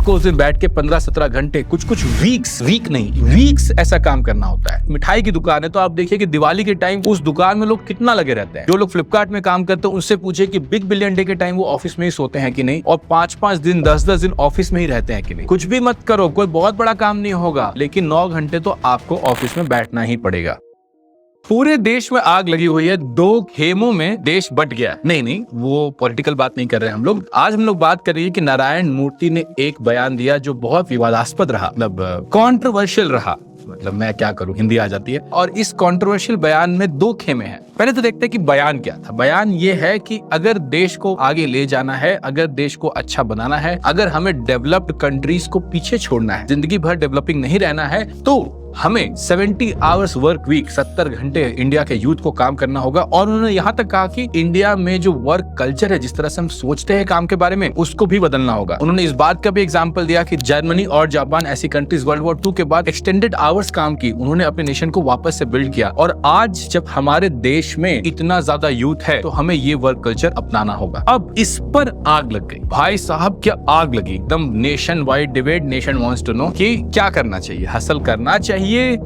आपको उस दिन बैठ के 15-17 घंटे, कुछ वीक्स ऐसा काम करना होता है। मिठाई की दुकान है तो आप देखिए कि दिवाली के टाइम उस दुकान में लोग कितना लगे रहते हैं। जो लोग फ्लिपकार्ट में काम करते हैं उनसे पूछे कि बिग बिलियन डे के टाइम वो ऑफिस में ही सोते हैं कि नहीं, और 5-5 दिन 10-10 दिन ऑफिस में ही रहते हैं कि नहीं। कुछ भी मत करो, कोई बहुत बड़ा काम नहीं होगा, लेकिन 9 घंटे तो आपको ऑफिस में बैठना ही पड़ेगा। पूरे देश में आग लगी हुई है, 2 खेमों में देश बट गया। नहीं, वो पॉलिटिकल बात नहीं कर रहे हैं हम लोग। आज हम लोग बात कर रहे हैं कि नारायण मूर्ति ने एक बयान दिया जो बहुत विवादास्पद रहा, मतलब कॉन्ट्रोवर्शियल रहा। मतलब मैं क्या करूं, हिंदी आ जाती है। और इस कॉन्ट्रोवर्शियल बयान में 2 खेमे हैं। पहले तो देखते हैं कि बयान क्या था। बयान ये है कि अगर देश को आगे ले जाना है, अगर देश को अच्छा बनाना है, अगर हमें डेवलप्ड कंट्रीज को पीछे छोड़ना है, जिंदगी भर डेवलपिंग नहीं रहना है, तो हमें 70 आवर्स वर्क वीक, 70 घंटे इंडिया के यूथ को काम करना होगा। और उन्होंने यहाँ तक कहा कि इंडिया में जो वर्क कल्चर है, जिस तरह से हम सोचते हैं काम के बारे में, उसको भी बदलना होगा। उन्होंने इस बात का भी एग्जांपल दिया कि जर्मनी और जापान ऐसी कंट्रीज वर्ल्ड वॉर 2 के बाद एक्सटेंडेड आवर्स काम की, उन्होंने अपने नेशन को वापस से बिल्ड किया। और आज जब हमारे देश में इतना ज्यादा यूथ है तो हमें ये वर्क कल्चर अपनाना होगा। अब इस पर आग लग गई भाई साहब, क्या आग लगी, एकदम nationwide debate. Nation wants to know कि क्या करना चाहिए, हसल करना चाहिए,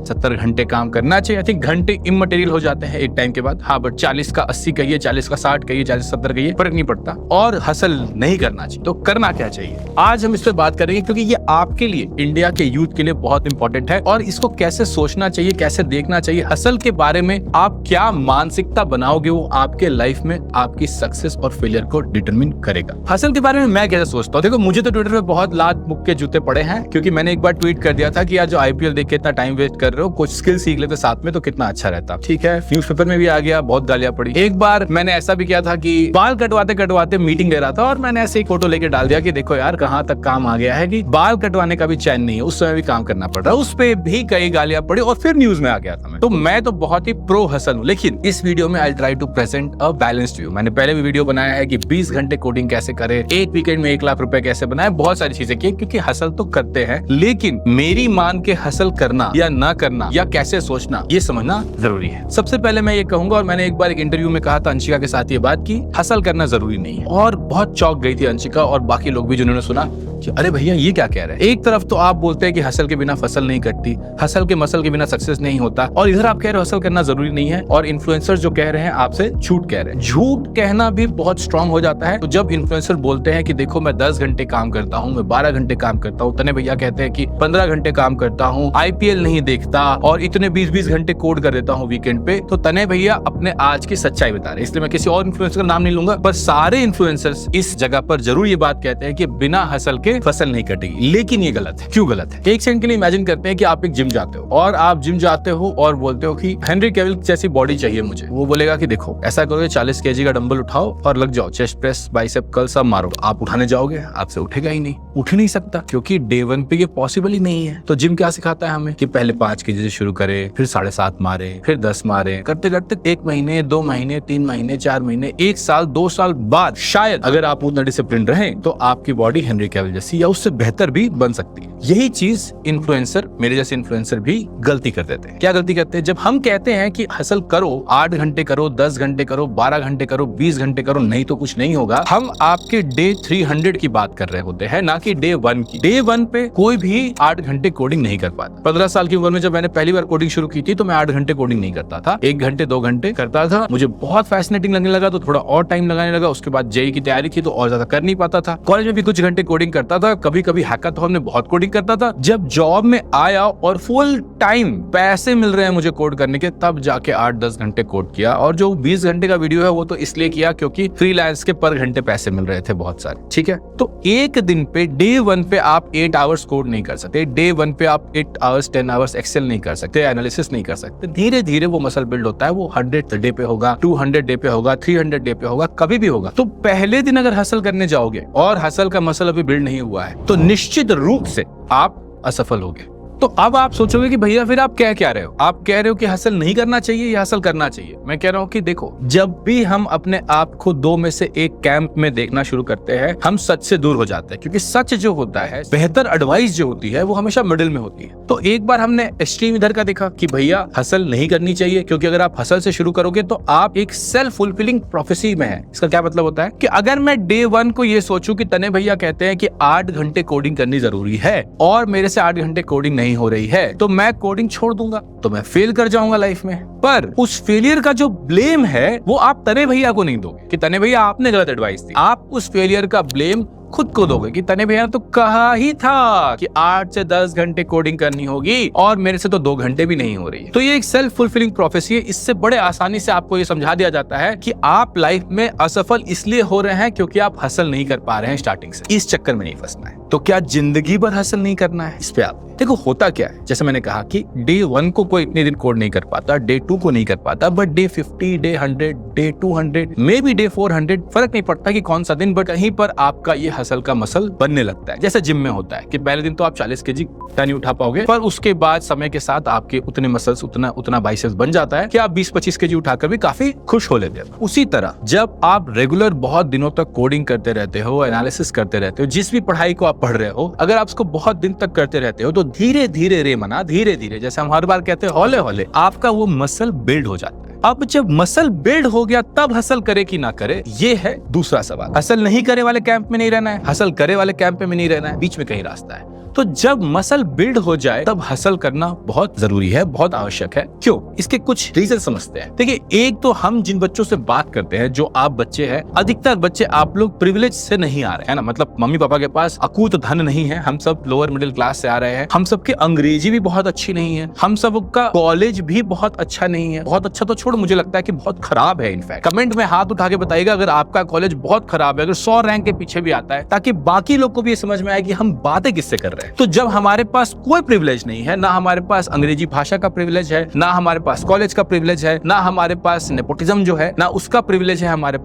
70 घंटे काम करना चाहिए। आई थिंक घंटे इमटेरियल हो जाते हैं एक टाइम के बाद। हाँ, बट 40 का 80 कहिए, 40 का 60 कहिए, 40-70 कहिए, फर्क नहीं पड़ता। और हसल नहीं करना चाहिए, तो करना क्या चाहिए, आज हम इस पर बात करेंगे, क्योंकि ये आपके लिए, इंडिया के यूथ के लिए बहुत इंपॉर्टेंट है। और इसको कैसे सोचना चाहिए, कैसे देखना चाहिए, हसल के बारे में आप क्या मानसिकता बनाओगे, वो आपके लाइफ में आपकी सक्सेस और फेलियर को डिटरमिन करेगा। हसल के बारे में मैं कैसे सोचता हूँ, देखो मुझे तो ट्विटर पे बहुत लात मुक्के के जूते पड़े हैं, क्योंकि मैंने एक बार ट्वीट कर दिया था कि यार जो IPL देख के इतना टाइम वेस्ट कर रहे हो, कुछ स्किल सीख लेते साथ में तो कितना अच्छा रहता। ठीक है, न्यूज़पेपर में भी आ गया, बहुत गालियां पड़ी। एक बार मैंने ऐसा भी किया था कि बाल कटवाते मीटिंग ले रहा था, और मैंने ऐसे ही फोटो लेके डाल दिया कि देखो यार कहां तक काम आ गया है, कि बाल कटवाने का भी चैन नहीं है, उस समय भी काम करना पड़ रहा है। उस पे भी कई गालियां पड़ी और फिर न्यूज में आ गया था। मैं तो बहुत ही प्रो हसल हूं। लेकिन इस वीडियो में I try to present a balanced view. मैंने पहले भी वीडियो बनाया है कि 20 घंटे कोडिंग कैसे करें, एक वीकेंड में 1 लाख रुपए कैसे बनाए, बहुत सारी चीजें की, क्योंकि हसल तो करते हैं, लेकिन मेरी मान के हसल करना या ना करना या कैसे सोचना, ये समझना जरूरी है। सबसे पहले मैं ये कहूंगा, और मैंने एक बार एक इंटरव्यू में कहा था अंशिका के साथ ये बात की, हसल करना जरूरी नहीं है। और बहुत चौंक गई थी अंशिका और बाकी लोग भी जिन्होंने सुना कि अरे भैया ये क्या कह रहे हैं। एक तरफ तो आप बोलते हैं कि हसल के बिना फसल नहीं कटती, हसल के मसल के बिना सक्सेस नहीं होता, और इधर आप कह रहे हो हसल करना जरूरी नहीं है। और इन्फ्लुएंसर्स जो कह रहे हैं आपसे झूठ कह रहे हैं। झूठ कहना भी बहुत स्ट्रांग हो जाता है। तो जब इन्फ्लुएंसर बोलते हैं कि देखो मैं 10 घंटे काम करता हूँ, मैं 12 घंटे काम करता हूँ, तने भैया कहते हैं कि 15 घंटे काम करता हूँ, IPL नहीं देखता और इतने 20-20 घंटे कोड कर देता हूँ वीकेंड पे, तो तने भैया अपने आज की सच्चाई बता रहे हैं। इसलिए मैं किसी और इन्फ्लुएंसर का नाम नहीं लूंगा, पर सारे इन्फ्लुएंसर्स इस जगह पर जरूर ये बात कहते हैं कि बिना हसल के फसल नहीं कटेगी। लेकिन ये गलत है। क्यों गलत है? एक सेकंड के लिए इमेजिन करते हैं कि आप एक जिम जाते हो, और आप जिम जाते हो और बोलते हो कि हेनरी कैविल जैसी बॉडी चाहिए मुझे। वो बोलेगा कि देखो ऐसा करोगे, 40 kg का डंबल उठाओ और लग जाओ, चेस्ट प्रेस, बाइसेप कर्ल सब मारो। आप उठाने जाओगे, आपसे उठेगा ही नहीं, उठ नहीं सकता, क्योंकि डे 1 पे ये पॉसिबल ही नहीं है। तो जिम क्या सिखाता है हमें कि पहले 5 kg से शुरू करे, फिर 7.5 मारे, फिर 10 मारे, करते करते 1 महीने, 2 महीने, 3 महीने, 4 महीने, 1 साल, 2 साल बाद शायद अगर आप उतना डिसिप्लिन रहे तो आपकी बॉडी हेनरी कैविल जैसी या उससे बेहतर भी बन सकती है। यही चीज इन्फ्लुएंसर, मेरे जैसे इन्फ्लुएंसर भी गलती कर देते हैं। क्या गलती करते हैं? जब हम कहते हैं कि हसल करो, 8 घंटे करो, 10 घंटे करो, 12 घंटे करो, 20 घंटे करो, नहीं तो कुछ नहीं होगा, हम आपके डे 300 की बात कर रहे होते हैं, ना कि डे 1 की। डे 1 पे कोई भी 8 घंटे कोडिंग नहीं कर पाता। 15 साल की उम्र में जब मैंने पहली बार कोडिंग शुरू की थी तो मैं 8 घंटे कोडिंग नहीं करता था, 1 घंटे 2 घंटे करता था। मुझे बहुत फैसिनेटिंग लगने लगा तो थोड़ा और टाइम लगाने लगा। उसके बाद जेईई की तैयारी की तो और ज्यादा कर नहीं पाता था। कॉलेज में भी कुछ घंटे कोडिंग करता था, कभी कभी हैकाथॉन में बहुत कोडिंग करता था। जब जॉब में आया और फुल टाइम पैसे मिल रहे हैं मुझे कोड करने के, तब जाके 8-10 घंटे कोड किया। और जो 20 घंटे का वीडियो है वो तो इसलिए किया क्योंकि फ्रीलांस के पर घंटे पैसे मिल रहे थे बहुत सारे। ठीक है, तो एक दिन पे डे 1 पे आप 8 आवर्स कोड नहीं कर सकते, डे 1 पे आप 8 आवर्स 10 आवर्स एक्सेल नहीं कर सकते, एनालिसिस नहीं कर सकते। धीरे धीरे वो मसल बिल्ड होता है। वो 100 डे पे होगा, 200 डे पे होगा, 300 डे पे होगा, कभी भी होगा। तो पहले दिन अगर हसल करने जाओगे और हसल का मसल अभी बिल्ड नहीं हुआ है तो निश्चित रूप से आप असफल होगे। तो अब आप सोचोगे कि भैया फिर आप क्या रहे हो? आप कह रहे हो कि हसल नहीं करना चाहिए या हसल करना चाहिए? मैं कह रहा हूँ कि देखो, जब भी हम अपने आप को दो में से एक कैंप में देखना शुरू करते हैं, हम सच से दूर हो जाते हैं, क्योंकि सच जो होता है, बेहतर एडवाइस जो होती है, वो हमेशा मिडिल में होती है। तो एक बार हमने एक्सट्रीम इधर का देखा कि भैया हसल नहीं करनी चाहिए, क्योंकि अगर आप हसल से शुरू करोगे तो आप एक सेल्फ फुलफिलिंग प्रोफेसी में है। इसका क्या मतलब होता है कि अगर मैं डे 1 को ये सोचूं कि तने भैया कहते हैं कि 8 घंटे कोडिंग करनी जरूरी है और मेरे से 8 घंटे कोडिंग नहीं हो रही है, तो मैं कोडिंग छोड़ दूंगा, तो मैं फेल कर जाऊंगा लाइफ में। पर उस फेलियर का जो ब्लेम है वो आप तने भैया को नहीं दोगे कि तने भैया आपने गलत एडवाइस दी। आप उस फेलियर का ब्लेम खुद को दोगे कि तने भैया तो कहा ही था कि 8 से 10 घंटे कोडिंग करनी होगी और मेरे से तो 2 घंटे भी नहीं हो रही है। तो ये एक सेल्फ फुलफिलिंग प्रोफेसी है। इससे बड़े आसानी से आपको ये समझा दिया जाता है कि आप लाइफ में असफल इसलिए हो रहे हैं क्योंकि आप हसल नहीं कर पा रहे हैं स्टार्टिंग से। इस चक्कर में नहीं फंसना है। तो क्या जिंदगी भर हसल नहीं करना है? इस पे आप देखो होता क्या है। जैसे मैंने कहा कि डे 1 को कोई इतने दिन कोड नहीं कर पाता, डे 2 को नहीं कर पाता, but day 50, day 100, day 200, may be day 400, फर्क नहीं पड़ता कि कौन सा दिन, बट कहीं पर आपका ये हसल का मसल बनने लगता है। जैसे जिम में होता है कि पहले दिन तो आप 40 kg नहीं उठा पाओगे, पर उसके बाद समय के साथ आपके उतने मसल्स, उतना बाइसेप्स बन जाता है कि आप 20-25 kg उठाकर भी काफी खुश हो लेते हैं। उसी तरह जब आप रेगुलर बहुत दिनों तक कोडिंग करते रहते हो, एनालिसिस करते रहते हो, जिस भी पढ़ाई को आप पढ़ रहे हो, अगर आप उसको बहुत दिन तक करते रहते हो तो धीरे धीरे रे मना, धीरे धीरे, जैसे हम हर बार कहते हैं, हौले हौले आपका वो मसल बिल्ड हो जाता है। अब जब मसल बिल्ड हो गया तब हसल करे कि ना करे, ये है दूसरा सवाल। हसल नहीं करे वाले कैंप में नहीं रहना है, हसल करे वाले कैंप में नहीं रहना है, बीच में कहीं रास्ता है। तो जब मसल बिल्ड हो जाए तब हसल करना बहुत जरूरी है, बहुत आवश्यक है। क्यों? इसके कुछ रीजन समझते हैं। देखिए, एक तो हम जिन बच्चों से बात करते हैं, जो आप बच्चे हैं, अधिकतर बच्चे आप लोग प्रिविलेज से नहीं आ रहे हैं ना, मतलब मम्मी पापा के पास अकूत धन नहीं है, हम सब लोअर मिडिल क्लास से आ रहे हैं, हम सबकी अंग्रेजी भी बहुत अच्छी नहीं है, हम सबका कॉलेज भी बहुत अच्छा नहीं है। बहुत अच्छा तो छोड़, मुझे लगता है कि बहुत खराब है। इनफैक्ट कमेंट में हाथ उठा के बताइएगा अगर आपका कॉलेज बहुत खराब है, अगर 100 रैंक के पीछे भी आता है, ताकि बाकी लोग को भी ये समझ में आए कि हम बातें किससे कर रहे हैं। तो जब हमारे पास कोई प्रिविलेज नहीं है, ना हमारे पास अंग्रेजी भाषा का प्रिविलेज है, ना हमारे पास कॉलेज का प्रिविलेज है, ना हमारे पास नेपोटिज्म जो है, ना उसका प्रिविलेज है हमारे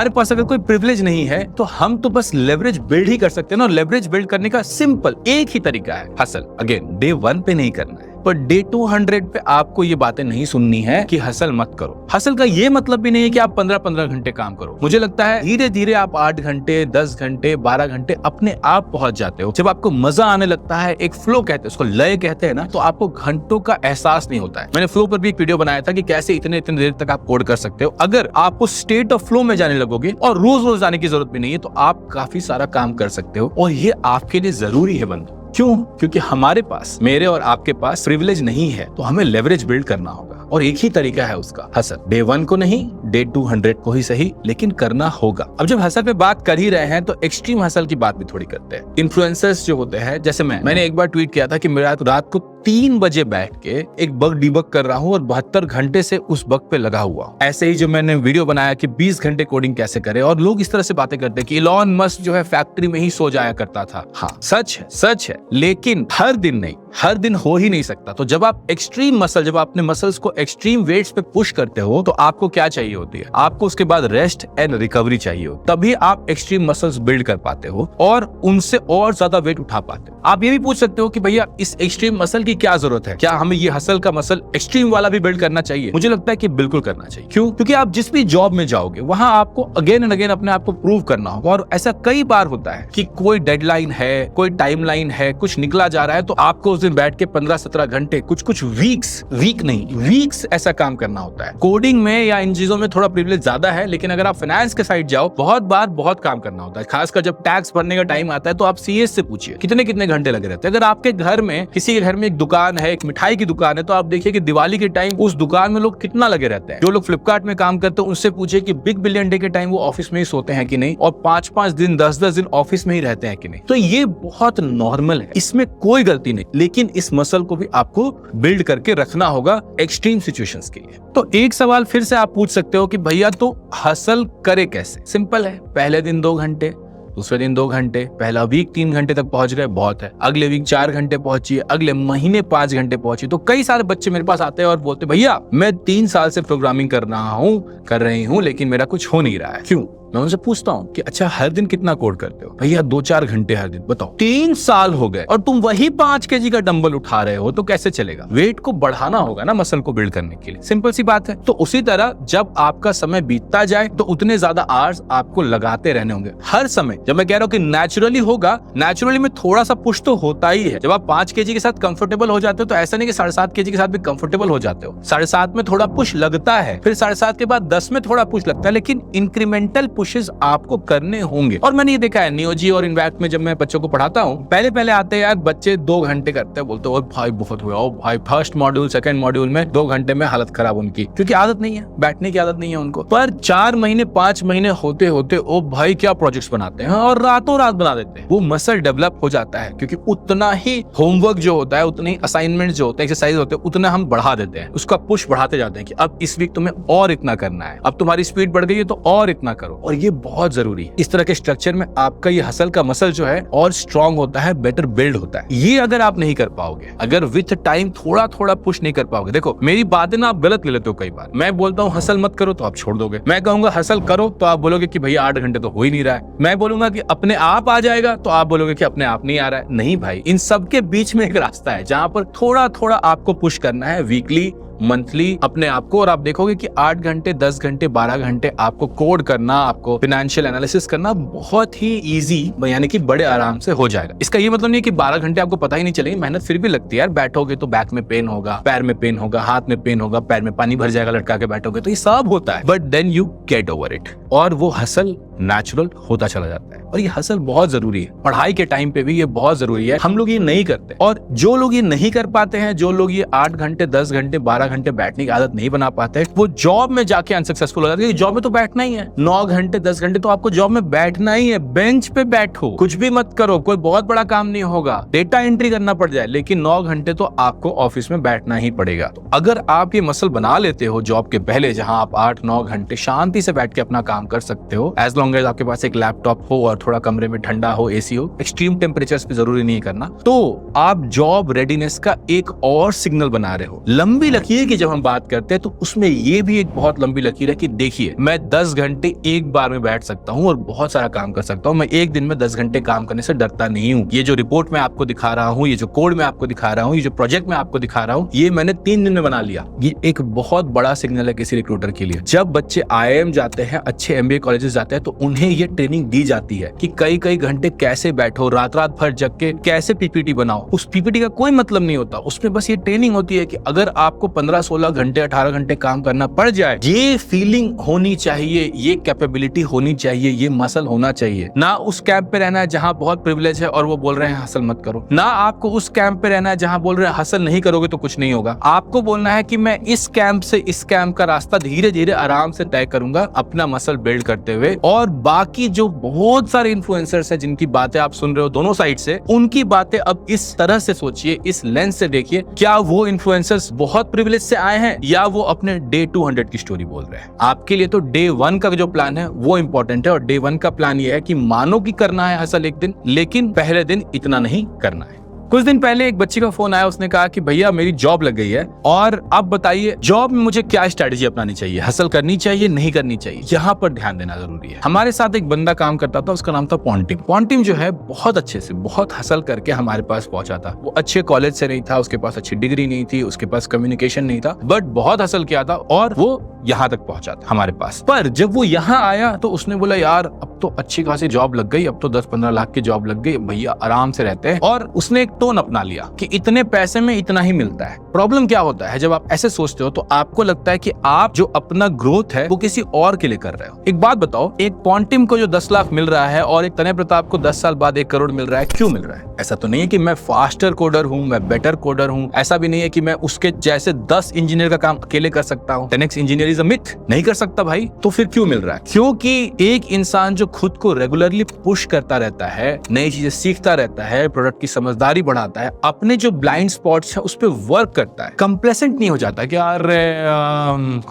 पास अगर कोई प्रिविलेज नहीं है, तो हम तो बस लेवरेज बिल्ड ही कर सकते हैं ना। लेवरेज बिल्ड करने का सिंपल एक ही तरीका है, हसल। अगेन, डे 1 पे नहीं करना है, पर डे 200 पे आपको ये बातें नहीं सुननी है कि हसल मत करो। हसल का ये मतलब भी नहीं है कि आप 15-15 घंटे काम करो। मुझे लगता है धीरे धीरे आप 8 घंटे, 10 घंटे, 12 घंटे अपने आप पहुंच जाते हो। जब आपको मजा आने लगता है, एक फ्लो कहते हैं उसको, लय कहते हैं ना, तो आपको घंटों का एहसास नहीं होता है। मैंने फ्लो पर भी एक वीडियो बनाया था कि कैसे इतने देर तक आप कोड कर सकते हो। अगर आप उस स्टेट ऑफ फ्लो में जाने लगोगे, और रोज रोज जाने की जरूरत भी नहीं है, तो आप काफी सारा काम कर सकते हो। और ये आपके लिए जरूरी है बंधु। क्यों? क्योंकि हमारे पास, मेरे और आपके पास प्रिविलेज नहीं है, तो हमें लेवरेज बिल्ड करना होगा, और एक ही तरीका है उसका, हसल। डे 1 को नहीं, डे 200 को ही सही, लेकिन करना होगा। अब जब हसल पे बात कर ही रहे हैं तो एक्सट्रीम हसल की बात भी थोड़ी करते हैं। इन्फ्लुएंसर्स जो होते हैं, जैसे मैंने एक बार ट्वीट किया था कि मेरा रात को 3 बजे बैठ के एक बग डिबग कर रहा हूँ और 72 घंटे से उस बग पे लगा हुआ। ऐसे ही जो मैंने वीडियो बनाया कि 20 घंटे कोडिंग कैसे करे, और लोग इस तरह से बातें करते हैं कि इलॉन मस्क जो है फैक्ट्री में ही सो जाया करता था। हाँ, सच है, लेकिन हर दिन नहीं, हर दिन हो ही नहीं सकता। तो जब आप एक्सट्रीम मसल, जब अपने मसल्स को एक्सट्रीम वेट्स पे पुश करते हो, तो आपको क्या चाहिए होती है? आपको उसके बाद रेस्ट एंड रिकवरी चाहिए हो, तभी आप एक्सट्रीम मसल्स बिल्ड कर पाते हो और उनसे और ज्यादा वेट उठा पाते हो। आप ये भी पूछ सकते हो कि भैया इस एक्सट्रीम मसल की क्या जरूरत है? क्या हमें ये हसल का मसल एक्सट्रीम वाला भी बिल्ड करना चाहिए? मुझे लगता है कि बिल्कुल करना चाहिए। क्यों? क्योंकि आप जिस भी जॉब में जाओगे, वहां आपको अगेन एंड अगेन अपने आप को प्रूव करना होगा। और ऐसा कई बार होता है कि कोई डेडलाइन है, कोई टाइमलाइन है, कुछ निकला जा रहा है, तो आपको उस दिन बैठ के 15-17 घंटे, कुछ वीक्स ऐसा काम करना होता है। कोडिंग में या इन चीजों में थोड़ा प्रिविलेज ज्यादा है, लेकिन अगर आप फाइनेंस के साइड जाओ, बहुत बार बहुत काम करना होता है। खासकर जब टैक्स भरने का टाइम आता है, तो आप सीएस से पूछिए कितने घंटे लगे रहते हैं। अगर आपके घर में, किसी के घर में एक दुकान है, एक मिठाई की दुकान है, तो आप देखिए कि दिवाली के टाइम उस दुकान में लोग कितना लगे रहते हैं। जो लोग फ्लिपकार्ट में काम करते हैं उनसे पूछिए कि बिग बिलियन डे के टाइम वो ऑफिस में ही सोते हैं कि नहीं, और 5-5 दिन, 10-10 दिन ऑफिस में ही रहते हैं कि नहीं। तो ये बहुत नॉर्मल है, इसमें कोई गलती नहीं, लेकिन इस मसल को भी आपको बिल्ड करके रखना होगा एक्सट्रीम सिचुएशंस के लिए। तो एक सवाल फिर से आप पूछ सकते हो कि भैया तो हसल करे कैसे? सिंपल है, पहले दिन 2 घंटे, दूसरे दिन 2 घंटे, पहला वीक 3 घंटे तक पहुंच गए, बहुत है। अगले वीक 4 घंटे पहुंचिए, अगले महीने 5 घंटे पहुंचिए। तो कई सारे बच्चे मेरे पास आते हैं और बोलते भैया मैं 3 साल से प्रोग्रामिंग कर रही हूँ, लेकिन मेरा कुछ हो नहीं रहा है। क्यों? मैं उनसे पूछता हूँ कि अच्छा हर दिन कितना कोड करते हो? भैया 2-4 घंटे हर दिन। बताओ 3 साल हो गए और तुम वही 5 kg का डंबल उठा रहे हो, तो कैसे चलेगा? वेट को बढ़ाना होगा ना मसल को बिल्ड करने के लिए, सिंपल सी बात है। तो उसी तरह जब आपका समय बीतता जाए तो उतने ज्यादा आवर्स आपको लगाते रहने होंगे हर समय। जब मैं कह रहा हूँ कि नेचुरली होगा, नेचुरली में थोड़ा सा पुश तो होता ही है। जब आप 5 kg के साथ कंफर्टेबल हो जाते हो तो ऐसा नहीं कि 7.5 kg के साथ भी कंफर्टेबल हो जाते हो। 7.5 में थोड़ा पुश लगता है, फिर 7.5 के बाद 10 में थोड़ा पुश लगता है, लेकिन इंक्रीमेंटल पुशेस आपको करने होंगे। और मैंने ये देखा है नियोजी और इनवैक्ट में, जब मैं बच्चों को पढ़ाता हूँ, पहले आते हैं यार बच्चे 2 घंटे करते हैं, बोलते हो भाई बहुत हुआ, ओ भाई फर्स्ट मॉड्यूल सेकंड मॉड्यूल में 2 घंटे में हालत खराब उनकी, क्योंकि आदत नहीं है, बैठने की आदत नहीं है उनको। पर 4 महीने 5 महीने होते होते ओ भाई क्या प्रोजेक्ट्स बनाते हैं और रातों रात बना देते हैं। वो मसल डेवलप हो जाता है, क्योंकि उतना ही होमवर्क जो होता है, उतने ही असाइनमेंट जो होते हैं, एक्सरसाइज होते हैं, उतना हम बढ़ा देते हैं, उसका पुश बढ़ाते जाते हैं कि अब इस वीक तुम्हें और इतना करना है, अब तुम्हारी स्पीड बढ़ गई है तो और इतना करो। और ये बहुत जरूरी है। इस तरह के स्ट्रक्चर में आपका ये हसल का मसल जो है और स्ट्रांग होता है, बेटर बिल्ड होता है। ये अगर आप नहीं कर पाओगे, अगर विथ टाइम थोड़ा थोड़ा पुश नहीं कर पाओगे, देखो मेरी बातें ना आप गलत ले लेते हो कई बार। मैं बोलता हूँ हसल मत करो तो आप छोड़ दोगे, मैं कहूंगा हसल करो तो आप बोलोगे कि भैया 8 घंटे तो हो ही नहीं रहा है। मैं बोलूंगा कि अपने आप आ जाएगा तो आप बोलोगे कि अपने आप नहीं आ रहा है। नहीं भाई, इन सब के बीच में एक रास्ता है जहां पर थोड़ा थोड़ा आपको पुश करना है, वीकली मंथली अपने आप को। और आप देखोगे कि 8 घंटे 10 घंटे 12 घंटे आपको कोड करना, आपको फाइनेंशियल एनालिसिस करना बहुत ही इजी, यानी कि बड़े आराम से हो जाएगा। इसका ये मतलब नहीं कि 12 घंटे आपको पता ही नहीं चलेगी, मेहनत फिर भी लगती है यार। बैठोगे तो बैक में पेन होगा, पैर में पेन होगा, हाथ में पेन होगा, पैर में पानी भर जाएगा लटका के बैठोगे, तो ये सब होता है, but then you get over it और वो हसल नेचुरल होता चला जाता है। और ये हसल बहुत जरूरी है, पढ़ाई के टाइम पे भी ये बहुत जरूरी है। हम लोग ये नहीं करते, और जो लोग ये नहीं कर पाते हैं, जो लोग ये 8 घंटे 10 घंटे 12 घंटे बैठने की आदत नहीं बना पाते, वो जॉब में जाके अनसक्सेसफुल हो जाते हैं। जॉब में तो बैठना ही है, 9 घंटे 10 घंटे तो आपको जॉब में बैठना ही है। बेंच पे बैठो, कुछ भी मत करो, कोई बहुत बड़ा काम नहीं होगा, डेटा एंट्री करना पड़ जाए, लेकिन 9 घंटे तो आपको ऑफिस में बैठना ही पड़ेगा। तो अगर आप ये मसल बना लेते हो जॉब के पहले, जहां आप 8-9 घंटे शांति से बैठ के अपना काम कर सकते हो, एज लॉन्ग एज आपके पास एक लैपटॉप हो और थोड़ा कमरे में ठंडा हो, एसी हो, एक्सट्रीम टेम्परेचर्स पे जरूरी नहीं करना, तो आप जॉब रेडीनेस का एक और सिग्नल बना रहे हो। लंबी लकीर की जब हम बात करते हैं तो उसमें ये भी एक बहुत लंबी लकीर है कि देखिए मैं 10 घंटे एक बार में बैठ सकता हूं और बहुत सारा काम कर सकता हूं। मैं एक दिन में 10 घंटे काम करने से डरता नहीं हूं। ये जो रिपोर्ट मैं आपको दिखा रहा हूं, ये जो कोड मैं आपको दिखा रहा हूं, ये जो प्रोजेक्ट मैं आपको दिखा रहा हूं, ये मैंने 3 दिन में बना लिया। ये एक बहुत बड़ा सिग्नल है किसी रिक्रूटर के लिए। जब बच्चे IIM जाते हैं, अच्छे MBA कॉलेजेस जाते हैं, तो उन्हें ये ट्रेनिंग दी जाती है कि कई घंटे कैसे बैठो, रात भर जग के कैसे PPT बनाओ। उस PPT का कोई मतलब नहीं होता, उसमें बस ये ट्रेनिंग होती है कि अगर आपको 15-16 घंटे 18 घंटे काम करना पड़ जाए, ये फीलिंग होनी चाहिए, ये कैपेबिलिटी होनी चाहिए, ये मसल होना चाहिए। ना उस कैंप पे रहना है जहां बहुत प्रिविलेज है और वो बोल रहे हैं हसल मत करो, ना आपको उस कैंप पे रहना है जहां बोल रहे हैं हसल नहीं करोगे तो कुछ नहीं होगा। आपको बोलना है कि मैं इस कैंप से इस कैंप का रास्ता धीरे धीरे आराम से तय करूंगा, अपना मसल बिल्ड करते हुए। और बाकी जो बहुत सारे इन्फ्लुएंसर्स हैं जिनकी बातें आप सुन रहे हो दोनों साइड से, उनकी बातें अब इस तरह से सोचिए, इस लेंस से देखिए, क्या वो इन्फ्लुएंसर्स बहुत प्रिविलेज से आए हैं या वो अपने डे 200 की स्टोरी बोल रहे हैं। आपके लिए तो डे 1 का जो प्लान है वो इंपॉर्टेंट है, और डे 1 का प्लान ये है कि मानो कि करना है हसल एक दिन, लेकिन पहले दिन इतना नहीं करना है। कुछ दिन पहले एक बच्ची का फोन आया, उसने कहा कि भैया मेरी जॉब लग गई है और अब बताइए जॉब में मुझे क्या स्ट्रेटजी अपनानी चाहिए, हसल करनी चाहिए नहीं करनी चाहिए, यहाँ पर ध्यान देना जरूरी है। हमारे साथ एक बंदा काम करता था, उसका नाम था पॉन्टिम। पॉन्टिम जो है बहुत अच्छे से बहुत हसल करके हमारे पास पहुंचा था। वो अच्छे कॉलेज से नहीं था, उसके पास अच्छी डिग्री नहीं थी, उसके पास कम्युनिकेशन नहीं था, बट बहुत हसल किया था और वो यहाँ तक पहुंचा था हमारे पास। पर जब वो यहाँ आया तो उसने बोला यार अब तो अच्छी खासी जॉब लग गई, अब तो 10-15 लाख की जॉब लग गई, भैया आराम से रहते हैं। और उसने एक टोन अपना लिया कि इतने पैसे में इतना ही मिलता है। प्रॉब्लम क्या होता है, जब आप ऐसे सोचते हो तो आपको लगता है कि आप जो अपना ग्रोथ है वो किसी और के लिए कर रहे हो। एक बात बताओ, एक पॉन्टिम को जो 10 लाख मिल रहा है और एक तने प्रताप को 10 साल बाद 1 करोड़ मिल रहा है, क्यों मिल रहा है? ऐसा तो नहीं है कि मैं फास्टर कोडर हूँ, मैं बेटर कोडर हूँ, ऐसा भी नहीं है कि मैं उसके जैसे 10 इंजीनियर का काम अकेले कर सकता हूँ। 10x engineer is a myth, नहीं कर सकता भाई। तो फिर क्यों मिल रहा है? क्योंकि एक इंसान जो खुद को रेगुलरली पुश करता रहता है, नई चीजें सीखता रहता है, प्रोडक्ट की समझदारी बढ़ाता है, अपने जो ब्लाइंड स्पॉट्स है उस पर वर्क करता है, कंप्लेसेंट नहीं हो जाता कि यार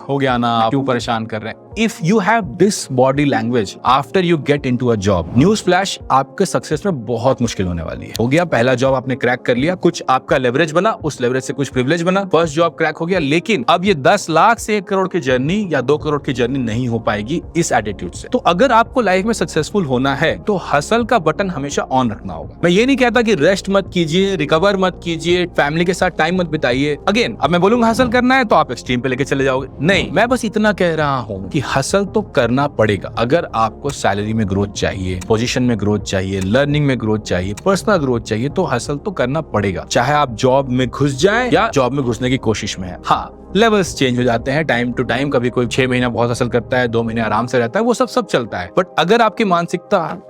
हो गया ना, क्यों परेशान कर रहे हैं। If you have this body language after you get into a job, news flash, आपके सक्सेस में बहुत मुश्किल होने वाली है। हो गया पहला जॉब आपने क्रैक कर लिया, कुछ आपका लेवरेज बना, उस लेवरेज से कुछ प्रिविलेज बना, फर्स्ट जॉब क्रैक हो गया, लेकिन अब ये 10 लाख से 1 करोड़ की जर्नी या 2 करोड़ की जर्नी नहीं हो पाएगी इस एटीट्यूड से। तो अगर आपको लाइफ में सक्सेसफुल होना है तो हसल का बटन हमेशा ऑन रखना होगा। मैं ये नहीं कहता कि रेस्ट मत कीजिए, रिकवर मत कीजिए, फैमिली के साथ टाइम मत बिताइए। अगेन अब मैं बोलूंगा हसल करना है तो आप एक्सट्रीम पे लेके चले जाओगे, नहीं, मैं बस इतना कह रहा हूं कि हसल तो करना पड़ेगा। अगर आपको सैलरी में ग्रोथ चाहिए, पोजीशन में ग्रोथ चाहिए, लर्निंग में ग्रोथ चाहिए, पर्सनल ग्रोथ चाहिए, तो हसल तो करना पड़ेगा, चाहे आप जॉब में घुस जाएं या जॉब में घुसने की कोशिश में है। हाँ, लेवल्स चेंज हो जाते हैं टाइम टू टाइम, कभी कोई 6 महीना बहुत हसल करता है, 2 महीने आराम से रहता है, वो सब चलता है। बट अगर आपकी मानसिकता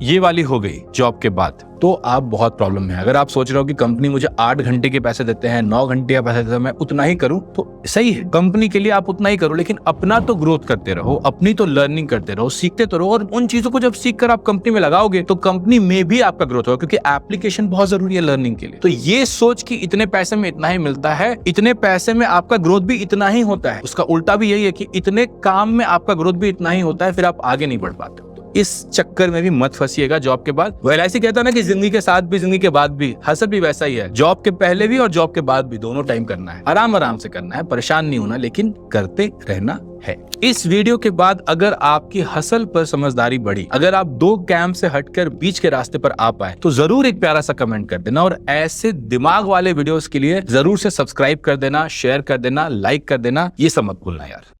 ये वाली हो गई जॉब के बाद, तो आप बहुत प्रॉब्लम में है। अगर आप सोच रहे हो कि कंपनी मुझे 8 घंटे के पैसे देते हैं, 9 घंटे का पैसे देते हैं, मैं उतना ही करूं, तो सही है, कंपनी के लिए आप उतना ही करो, लेकिन अपना तो ग्रोथ करते रहो, अपनी तो लर्निंग करते रहो, सीखते तो रहो। और उन चीजों को जब सीख कर आप कंपनी में लगाओगे तो कंपनी में भी आपका ग्रोथ होगा, क्योंकि एप्लीकेशन बहुत जरूरी है लर्निंग के लिए। तो ये सोच कि इतने पैसे में इतना ही मिलता है, इतने पैसे में आपका ग्रोथ भी इतना ही होता है, उसका उल्टा भी यही है कि इतने काम में आपका ग्रोथ भी इतना ही होता है, फिर आप आगे नहीं बढ़ पाते। इस चक्कर में भी मत फंसिएगा जॉब के बाद। वो LIC कहता है ना कि जिंदगी के साथ भी, जिंदगी के बाद भी, हसल भी वैसा ही है। जॉब के पहले भी और जॉब के बाद भी, दोनों टाइम करना है, आराम आराम से करना है, परेशान नहीं होना, लेकिन करते रहना है। इस वीडियो के बाद अगर आपकी हसल पर समझदारी बढ़ी, अगर आप 2 कैंप से हटकर बीच के रास्ते पर आ पाए, तो जरूर एक प्यारा सा कमेंट कर देना, और ऐसे दिमाग वाले वीडियोस के लिए जरूर से सब्सक्राइब कर देना, शेयर कर देना, लाइक कर देना, ये सब मत भूलना यार।